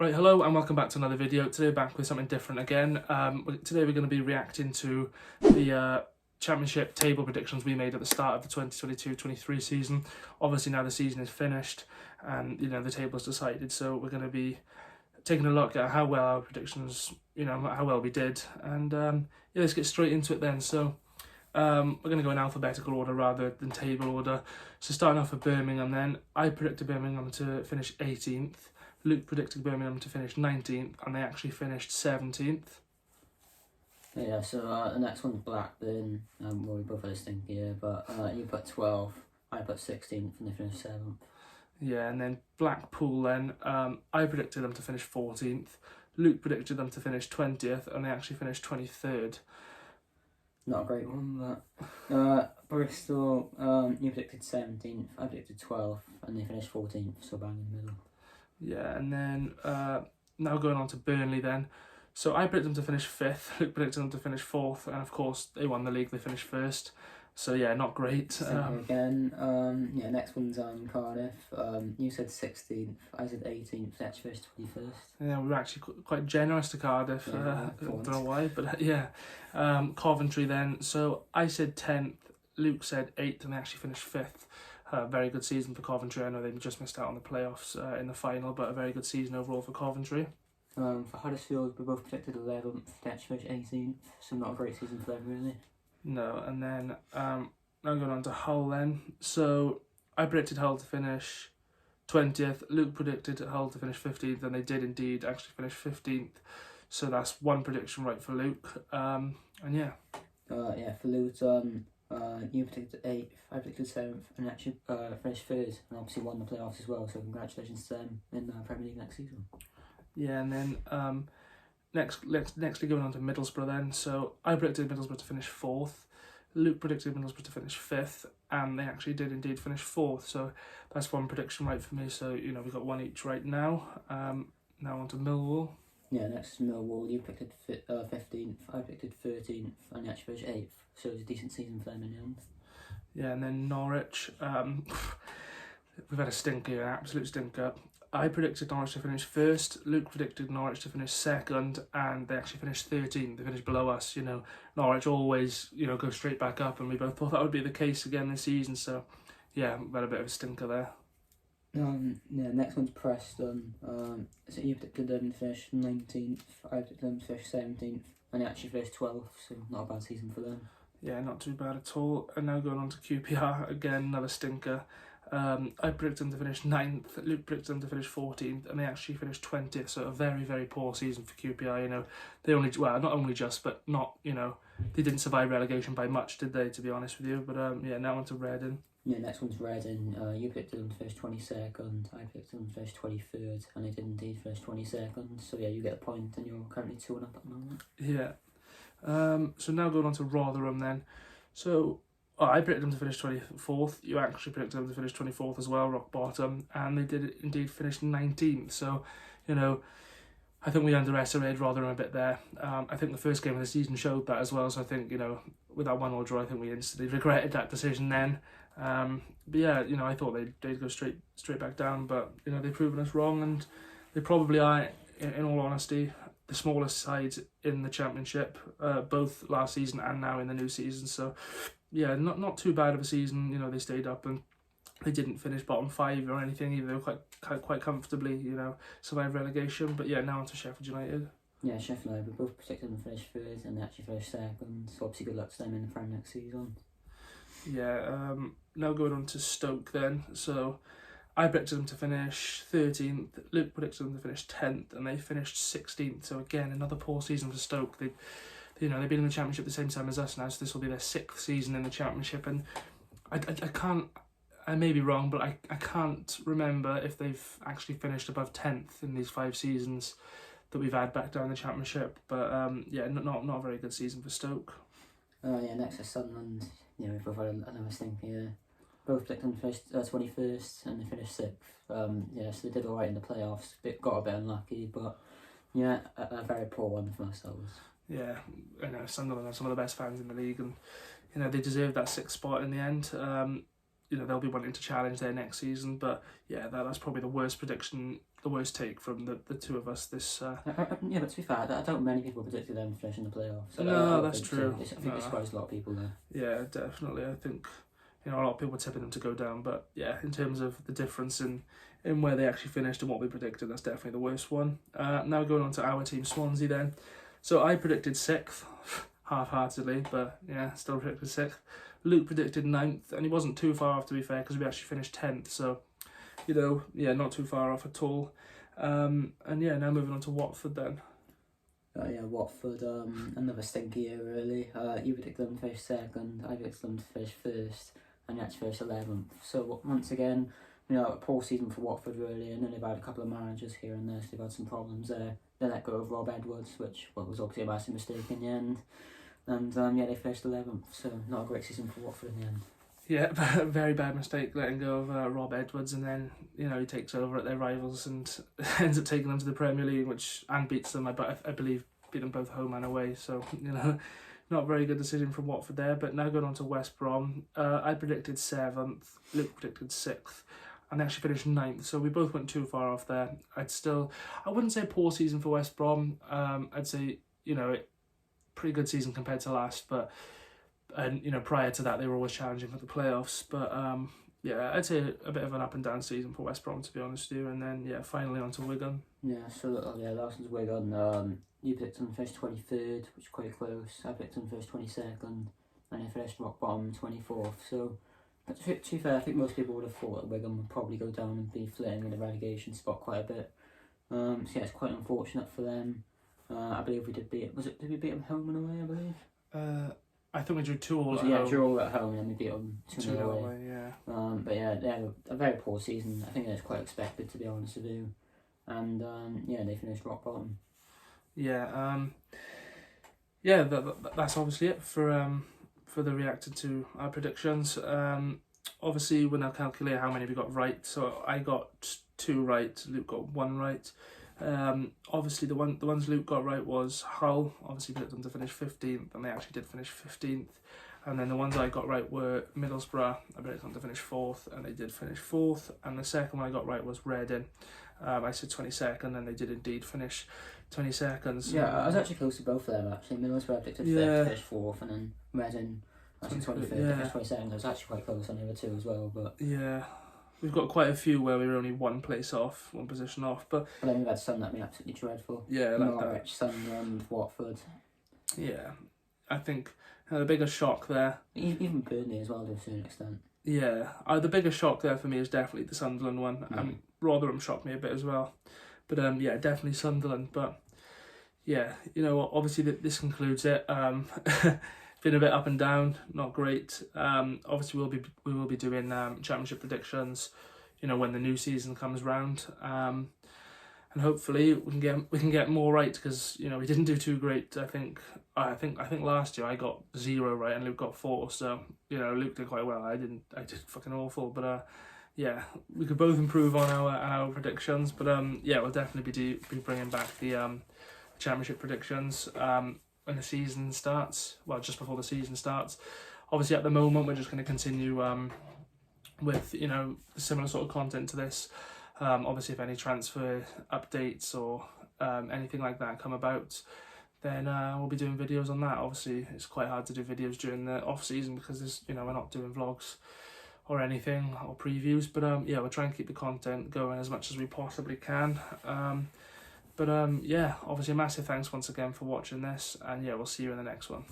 Right, hello and welcome back to another video. Today back with something different again. Today we're going to be reacting to the Championship table predictions we made at the start of the 2022-23 season. Obviously now the season is finished and the table's decided, so we're going to be taking a look at how well our predictions, how well we did, and yeah, let's get straight into it then. So we're going to go in alphabetical order rather than table order. So starting off with Birmingham then, I predicted Birmingham to finish 18th. Luke predicted Birmingham to finish 19th, and they actually finished 17th. Yeah, so the next one's Blackburn. Well, we both had a stink here, but you put 12th, I put 16th, and they finished 7th. Yeah, and then Blackpool then, I predicted them to finish 14th. Luke predicted them to finish 20th, and they actually finished 23rd. Not a great one, but Bristol, you predicted 17th, I predicted 12th, and they finished 14th, so bang in the middle. Yeah, and then now going on to Burnley then. So I predicted them to finish 5th, Luke predicted them to finish 4th, and of course they won the league, they finished 1st. So yeah, not great. Again, yeah, next one's Cardiff. You said 16th, I said 18th, that's finished 21st. Yeah, we were actually quite generous to Cardiff, Yeah, I don't know why, but yeah. Coventry then, so I said 10th, Luke said 8th, and they actually finished 5th. Very good season for Coventry. I know they just missed out on the playoffs in the final, but a very good season overall for Coventry. For Huddersfield, we both predicted 11th, they actually finished 18th, so not a great season for them really. No, and then now going on to Hull then. So I predicted Hull to finish 20th. Luke predicted Hull to finish 15th, and they did indeed actually finish 15th. So that's one prediction right for Luke. And yeah. Yeah, for Luton, you predicted 8th, I predicted 7th, and actually finished 3rd, and obviously won the playoffs as well, so congratulations to them in the Premier League next season. Yeah, and then nextly going on to Middlesbrough then. So I predicted Middlesbrough to finish 4th, Luke predicted Middlesbrough to finish 5th, and they actually did indeed finish 4th, so that's one prediction right for me, so we've got one each right now. Now on to Millwall. Yeah, next is Millwall, you predicted 15th, I predicted 13th, and they actually finished 8th, so it was a decent season for them in the end. Yeah, and then Norwich, we've had a stinker, an absolute stinker. I predicted Norwich to finish 1st, Luke predicted Norwich to finish 2nd, and they actually finished 13th, they finished below us. Norwich always, go straight back up, and we both thought that would be the case again this season, so yeah, we've had a bit of a stinker there. Yeah, next one's Preston, so you predicted them to finish 19th, I predicted them to finish 17th, and they actually finished 12th, so not a bad season for them. Yeah, not too bad at all. And now going on to QPR, again, another stinker. I predicted them to finish 9th, Luke predicted them to finish 14th, and they actually finished 20th, so a very, very poor season for QPR. They only, well, not only just, but not, they didn't survive relegation by much, did they, to be honest with you? But yeah, now on to Reading. Yeah, next one's Reading. You predicted them to finish 22nd, I predicted them to finish 23rd, and they did indeed finish 22nd, so yeah, you get a point, and you're currently 2-1 up at the moment. Yeah. So now going on to Rotherham then. So I predicted them to finish 24th. You actually predicted them to finish 24th as well, rock bottom, and they did indeed finish 19th. So, I think we underestimated Rotherham a bit there. I think the first game of the season showed that as well. So I think, with that 1-1 draw, I think we instantly regretted that decision then. But yeah, I thought they'd go straight back down, but they've proven us wrong, and they probably are, in all honesty, the smallest side in the Championship, both last season and now in the new season. So yeah, not too bad of a season. They stayed up and they didn't finish bottom 5 or anything either. They were quite comfortably, survived relegation. But yeah, now on to Sheffield United. Yeah, Sheffield United, we both predicted them to finish 3rd, and they actually finished 2nd, so obviously good luck to them in the Premier next season. Yeah, now going on to Stoke then. So I predicted them to finish 13th, Luke predicted them to finish 10th, and they finished 16th. So again, another poor season for Stoke. They've been in the Championship the same time as us now, so this will be their 6th season in the Championship, and I can't, I may be wrong, but I can't remember if they've actually finished above 10th in these 5 seasons that we've had back down the Championship. But yeah, not a very good season for Stoke. Yeah, next is Sunderland. Yeah, we've both had another stinker here. Both predicted them to finish 21st, and they finished 6th. Yeah, so they did alright in the playoffs. Got a bit unlucky, but yeah, a very poor one for ourselves. Yeah, Sunderland are some of the best fans in the league, and they deserve that 6th spot in the end. They'll be wanting to challenge there next season, but yeah, that's probably the worst prediction the worst take from the two of us this. Yeah, but to be fair, I don't many people predicted them finishing the playoffs. No, that's true. So. I think they surprised a lot of people there. Yeah, definitely. I think a lot of people were tipping them to go down, but yeah, in terms of the difference in where they actually finished and what we predicted, that's definitely the worst one. Now going on to our team, Swansea then. So I predicted 6th, half-heartedly, but yeah, still predicted 6th. Luke predicted 9th, and he wasn't too far off, to be fair, because we actually finished 10th, so, not too far off at all. And yeah, now moving on to Watford then. Watford, another stinky year really. You predicted them to finish 2nd, I predicted them to finish 1st, and you actually finished 11th. So once again, a poor season for Watford really, and then they've had a couple of managers here and there, so they've had some problems there. They let go of Rob Edwards, which was obviously a massive mistake in the end. And they finished 11th, so not a great season for Watford in the end. Yeah, very bad mistake letting go of Rob Edwards, and then he takes over at their rivals and ends up taking them to the Premier League, and beats them. I believe beat them both home and away. So not a very good decision from Watford there. But now going on to West Brom, I predicted 7th, Luke predicted 6th, and they actually finished 9th. So we both went too far off there. I wouldn't say a poor season for West Brom. I'd say pretty good season compared to last, but. And prior to that, they were always challenging for the playoffs. But I'd say a bit of an up and down season for West Brom, to be honest with you. And then finally on to Wigan. Last one's Wigan. You picked them first 23rd, which is quite close. I picked them first 22nd, and they finished rock bottom 24th. So to be fair, I think most people would have thought that Wigan would probably go down and be flirting with the relegation spot quite a bit. It's quite unfortunate for them. I believe we did beat. Did we beat them home and away? I believe. I think we drew 2-2 at home. Yeah, drew at home and then we beat them 2-0 away. Yeah. They had a very poor season. I think that's quite expected, to be honest with you. And they finished rock bottom. Yeah. That's obviously it for the reacted to our predictions. Obviously we'll now calculate how many we got right. So I got 2 right. Luke got 1 right. Obviously the ones Luke got right was Hull. Obviously picked them to finish 15th, and they actually did finish 15th. And then the ones I got right were Middlesbrough. I picked them to finish 4th, and they did finish 4th. And the second one I got right was Reading. I said 22nd, and they did indeed finish 22nd. So I was actually close to both of them actually. Middlesbrough I picked up 5th to finish 4th, and then Reading actually 23rd to finish 22nd. I was actually quite close on the other 2 as well, but we've got quite a few where we were only one position off, but then we've had some that have been absolutely dreadful. Yeah, like Norwich, Sunderland, Watford. Yeah, I think the biggest shock there. Even Burnley as well to a certain extent. Yeah, the biggest shock there for me is definitely the Sunderland one. Rotherham shocked me a bit as well, but definitely Sunderland. But obviously this concludes it. Been a bit up and down, not great. Obviously we will be doing championship predictions, when the new season comes round, and hopefully we can get more right, because we didn't do too great. I think last year I got 0 right and Luke got 4, so Luke did quite well. I did fucking awful, but we could both improve on our predictions. But we'll definitely be bringing back the championship predictions when the season starts, just before the season starts. Obviously at the moment we're just going to continue with similar sort of content to this. Obviously if any transfer updates or anything like that come about, then we'll be doing videos on that. Obviously it's quite hard to do videos during the off season because we're not doing vlogs or anything or previews, but we'll try and keep the content going as much as we possibly can. But obviously a massive thanks once again for watching this, and we'll see you in the next one.